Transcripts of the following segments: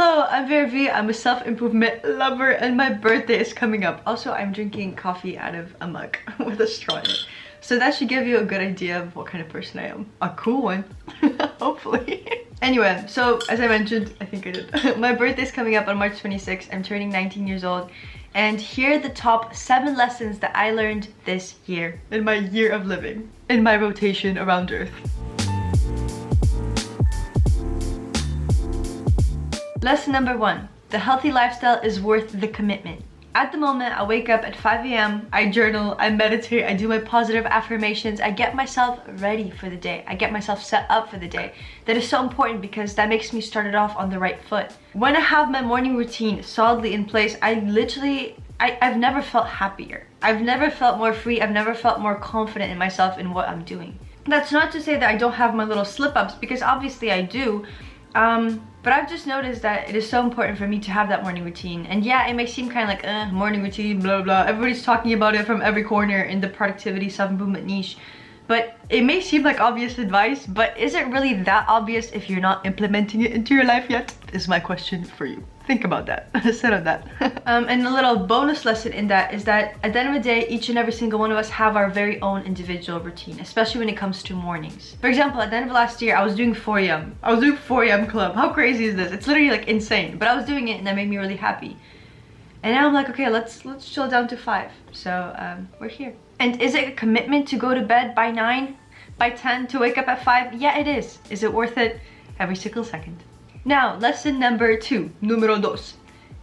Hello, I'm Vera. I'm a self-improvement lover and my birthday is coming up. Also, I'm drinking coffee out of a mug with a straw in it. So that should give you a good idea of what kind of person I am. A cool one, hopefully. Anyway, so as I mentioned, I think I did. My birthday's coming up on March 26th. I'm turning 19 years old. And here are the top 7 lessons that I learned this year. In my year of living. In my rotation around Earth. Lesson number 1. The healthy lifestyle is worth the commitment. At the moment, I wake up at 5 a.m, I journal, I meditate, I do my positive affirmations, I get myself ready for the day. I get myself set up for the day. That is so important because that makes me start it off on the right foot. When I have my morning routine solidly in place, I've never felt happier. I've never felt more free. I've never felt more confident in myself in what I'm doing. That's not to say that I don't have my little slip-ups, because obviously I do. But I've just noticed that it is so important for me to have that morning routine. And yeah, it may seem kind of like, morning routine, blah, blah. Everybody's talking about it from every corner in the productivity, self-improvement niche. But it may seem like obvious advice, but is it really that obvious if you're not implementing it into your life yet? Is my question for you. Think about that. Sit on that. And a little bonus lesson in that is that at the end of the day, each and every single one of us have our very own individual routine, especially when it comes to mornings. For example, at the end of last year, I was doing 4 a.m. I was doing 4 a.m. club. How crazy is this? It's literally like insane, but I was doing it and that made me really happy. And now I'm like, okay, let's chill down to 5. So we're here. And is it a commitment to go to bed by 9, by 10, to wake up at 5? Yeah, it is. Is it worth it? Every single second. Now, lesson number 2, número 2.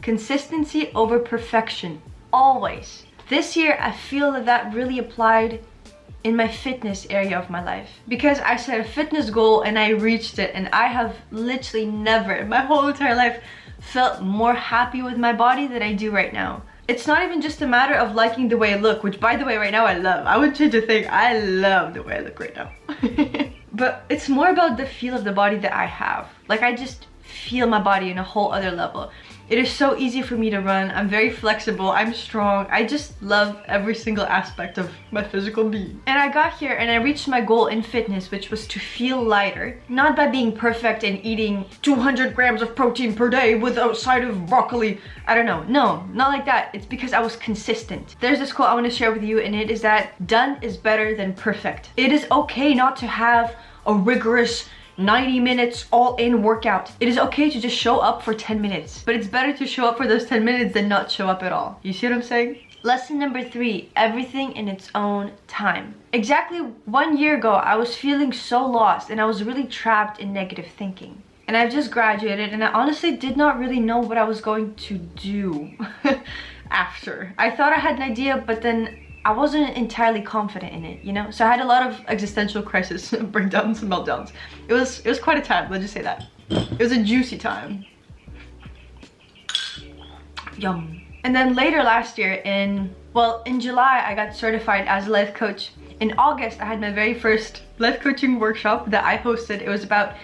Consistency over perfection, always. This year, I feel that really applied in my fitness area of my life. Because I set a fitness goal and I reached it, and I have literally never in my whole entire life felt more happy with my body than I do right now. It's not even just a matter of liking the way I look, which by the way, right now I love. I would change a thing. I love the way I look right now. But it's more about the feel of the body that I have. Like, I just feel my body in a whole other level. It is so easy for me to run. I'm very flexible. I'm strong. I just love every single aspect of my physical being. And I got here and I reached my goal in fitness, which was to feel lighter. Not by being perfect and eating 200 grams of protein per day with a side of broccoli. I don't know. No, not like that. It's because I was consistent. There's this quote I want to share with you, and it is that done is better than perfect. It is okay not to have a rigorous 90 minutes all-in workout. It is okay to just show up for 10 minutes. But it's better to show up for those 10 minutes than not show up at all. You see what I'm saying? Lesson number 3, everything in its own time. Exactly 1 year ago, I was feeling so lost and I was really trapped in negative thinking. And I've just graduated and I honestly did not really know what I was going to do after. I thought I had an idea, but then I wasn't entirely confident in it, you know? So I had a lot of existential crisis, breakdowns and meltdowns. It was quite a time, let's just say that. It was a juicy time. Yum. And then later last year in July, I got certified as a life coach. In August, I had my very first life coaching workshop that I hosted. It was about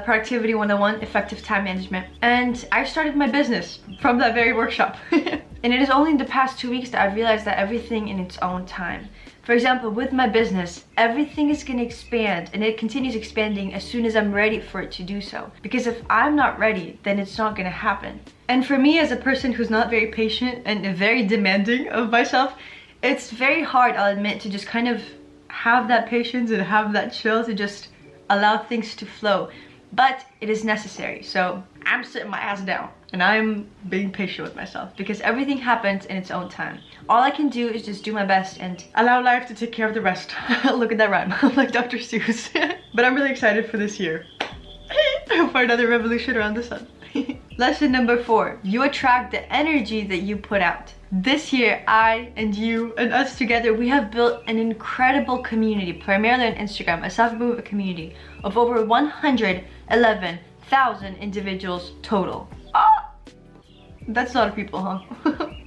Productivity 101, effective time management. And I started my business from that very workshop. And it is only in the past 2 weeks that I've realized that everything in its own time. For example, with my business, everything is going to expand, and it continues expanding as soon as I'm ready for it to do so. Because if I'm not ready, then it's not going to happen. And for me, as a person who's not very patient and very demanding of myself, it's very hard, I'll admit, to just kind of have that patience and have that chill to just allow things to flow. But it is necessary. So I'm sitting my ass down and I'm being patient with myself because everything happens in its own time. All I can do is just do my best and allow life to take care of the rest. Look at that rhyme. Like Dr. Seuss. But I'm really excited for this year. For another revolution around the sun. Lesson number 4. You attract the energy that you put out. This year, I and you and us together, we have built an incredible community, primarily on Instagram, a self-improvement community of over 111,000 individuals total. Ah! That's a lot of people, huh?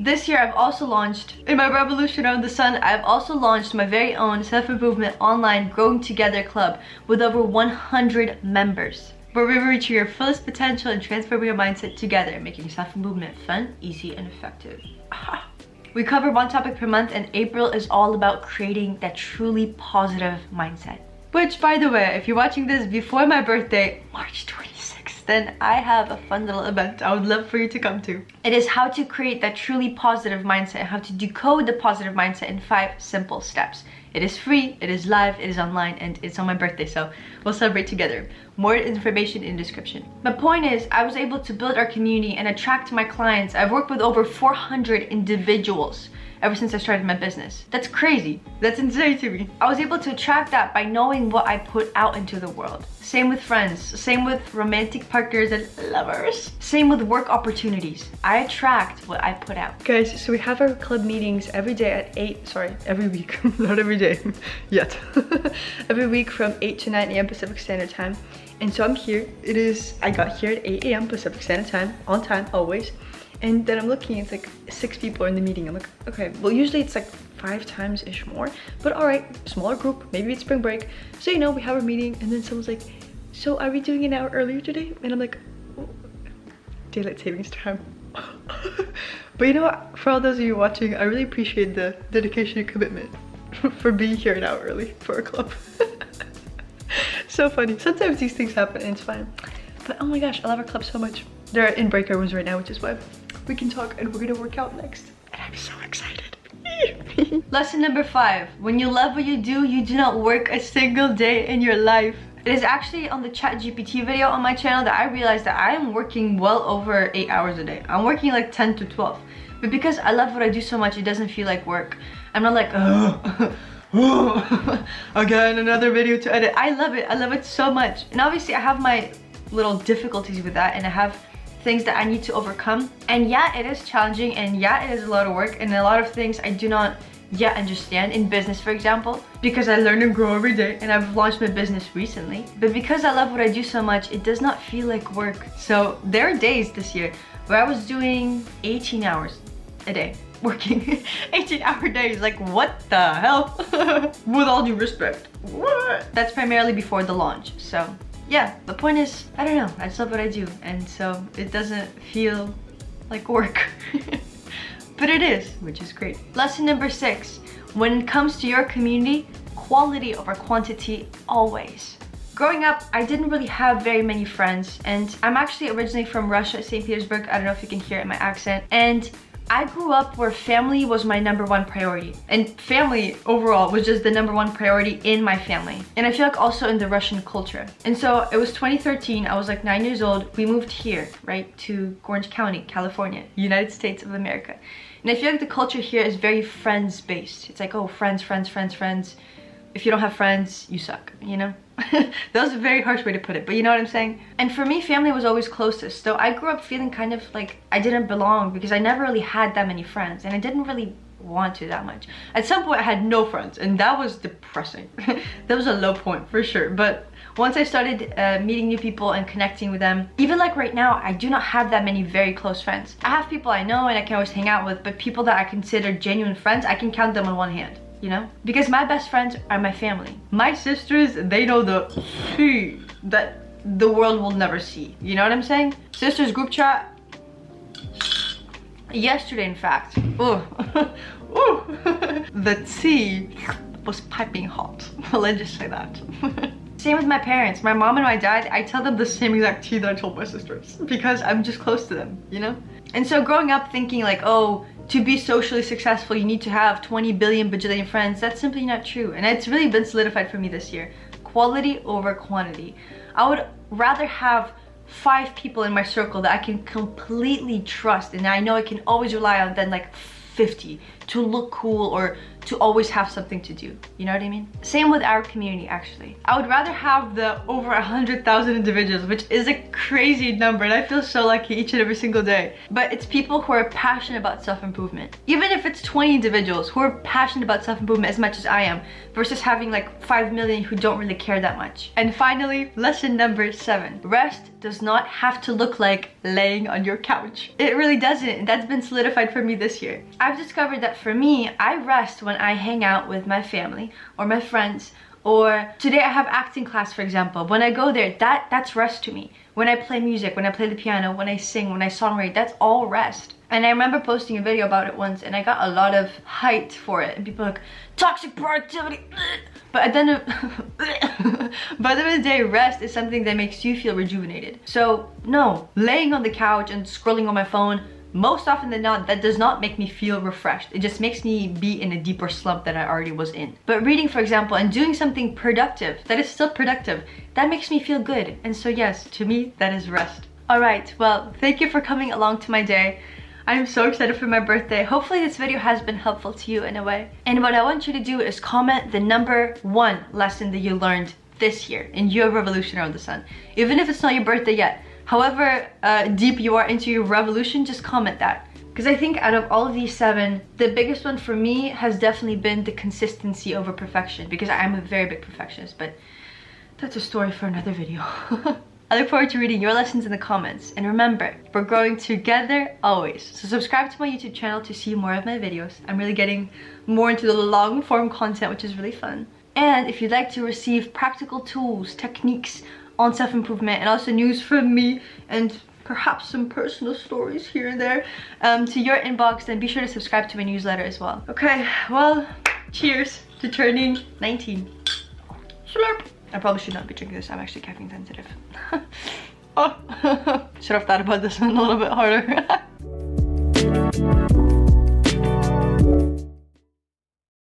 This year, I've also launched, in my revolution around the sun, I've also launched my very own self-improvement online Growing Together club with over 100 members, where we're reaching your fullest potential and transforming your mindset together, making self-improvement fun, easy, and effective. We cover one topic per month, and April is all about creating that truly positive mindset. Which, by the way, if you're watching this before my birthday, March 26th, then I have a fun little event I would love for you to come to. It is how to create that truly positive mindset and how to decode the positive mindset in 5 simple steps. It is free, it is live, it is online, and it's on my birthday, so we'll celebrate together. More information in the description. My point is, I was able to build our community and attract my clients. I've worked with over 400 individuals ever since I started my business. That's crazy. That's insane to me. I was able to attract that by knowing what I put out into the world. Same with friends, same with romantic partners and lovers, same with work opportunities. I attract what I put out. Guys, so we have our club meetings every day at 8, sorry, every week, not every day yet. Every week from 8 to 9 a.m. Pacific Standard Time. And so I'm here. I got here at 8 a.m. Pacific Standard Time, on time, always. And then I'm looking, it's like 6 people in the meeting. I'm like, okay, well usually it's like 5 times-ish more, but all right, smaller group, maybe it's spring break. So, you know, we have our meeting and then someone's like, so are we doing an hour earlier today? And I'm like, oh, daylight savings time. But you know what, for all those of you watching, I really appreciate the dedication and commitment for being here an hour early for our club. So funny. Sometimes these things happen and it's fine. But oh my gosh, I love our club so much. They're in breakout rooms right now, which is why we can talk, and we're gonna work out next. And I'm so excited. Lesson number 5. When you love what you do not work a single day in your life. It is actually on the ChatGPT video on my channel that I realized that I am working well over 8 hours a day. I'm working like 10 to 12. But because I love what I do so much, it doesn't feel like work. I'm not like, again, another video to edit. I love it so much. And obviously I have my little difficulties with that, and I have things that I need to overcome. And yeah, it is challenging, and yeah, it is a lot of work, and a lot of things I do not yet understand in business, for example, because I learn and grow every day, and I've launched my business recently. But because I love what I do so much, it does not feel like work. So there are days this year where I was doing 18 hours a day, working 18-hour days. Like, what the hell? With all due respect, what? That's primarily before the launch. So yeah, the point is, I don't know, I just love what I do, and so it doesn't feel like work. But it is, which is great. Lesson number 6. When it comes to your community, quality over quantity always. Growing up, I didn't really have very many friends, and I'm actually originally from Russia, St. Petersburg. I don't know if you can hear it in my accent. And I grew up where family was my #1 priority, and family overall was just the #1 priority in my family, and I feel like also in the Russian culture. And so it was 2013, I was like 9 years old. We moved here, right, to Orange County, California, United States of America. And I feel like the culture here is very friends based. It's like, oh, friends, friends, friends, friends. If you don't have friends, you suck, you know? That was a very harsh way to put it, but you know what I'm saying? And for me, family was always closest. So I grew up feeling kind of like I didn't belong because I never really had that many friends, and I didn't really want to that much. At some point I had no friends, and that was depressing. That was a low point for sure. But once I started meeting new people and connecting with them, even like right now, I do not have that many very close friends. I have people I know and I can always hang out with, but people that I consider genuine friends, I can count them on one hand. You know, because my best friends are my family. My sisters, they know the tea that the world will never see. You know what I'm saying? Sisters group chat. Yesterday, in fact, the tea was piping hot. Let's just say that. Same with my parents. My mom and my dad, I tell them the same exact tea that I told my sisters because I'm just close to them, you know? And so growing up thinking like, oh, to be socially successful, you need to have 20 billion bajillion friends. That's simply not true. And it's really been solidified for me this year. Quality over quantity. I would rather have 5 people in my circle that I can completely trust and I know I can always rely on than like 50 to look cool or to always have something to do. You know what I mean? Same with our community, actually. I would rather have the over 100,000 individuals, which is a crazy number, and I feel so lucky each and every single day. But it's people who are passionate about self-improvement. Even if it's 20 individuals who are passionate about self-improvement as much as I am, versus having like 5 million who don't really care that much. And finally, lesson number 7. Rest does not have to look like laying on your couch. It really doesn't, and that's been solidified for me this year. I've discovered that for me, I rest when I hang out with my family or my friends, or today I have acting class, for example. When I go there, that's rest to me. When I play music, when I play the piano, when I sing, when I songwrite, that's all rest. And I remember posting a video about it once and I got a lot of hype for it, and people were like, toxic productivity. But at the end of by the end of the day, rest is something that makes you feel rejuvenated. So no, laying on the couch and scrolling on my phone, most often than not, that does not make me feel refreshed. It just makes me be in a deeper slump than I already was in. But reading, for example, and doing something productive, that is still productive, that makes me feel good. And so yes, to me, that is rest. All right, well, thank you for coming along to my day. I'm so excited for my birthday. Hopefully this video has been helpful to you in a way. And what I want you to do is comment the number 1 lesson that you learned this year in your revolution around the sun. Even if it's not your birthday yet, however deep you are into your revolution, just comment that. Because I think out of all of these 7, the biggest one for me has definitely been the consistency over perfection, because I'm a very big perfectionist, but that's a story for another video. I look forward to reading your lessons in the comments. And remember, we're growing together always. So subscribe to my YouTube channel to see more of my videos. I'm really getting more into the long form content, which is really fun. And if you'd like to receive practical tools, techniques on self-improvement, and also news from me, and perhaps some personal stories here and there to your inbox, then be sure to subscribe to my newsletter as well. Okay, well, cheers to turning 19. Slurp. I probably should not be drinking this. I'm actually caffeine sensitive. Oh, should have thought about this one a little bit harder.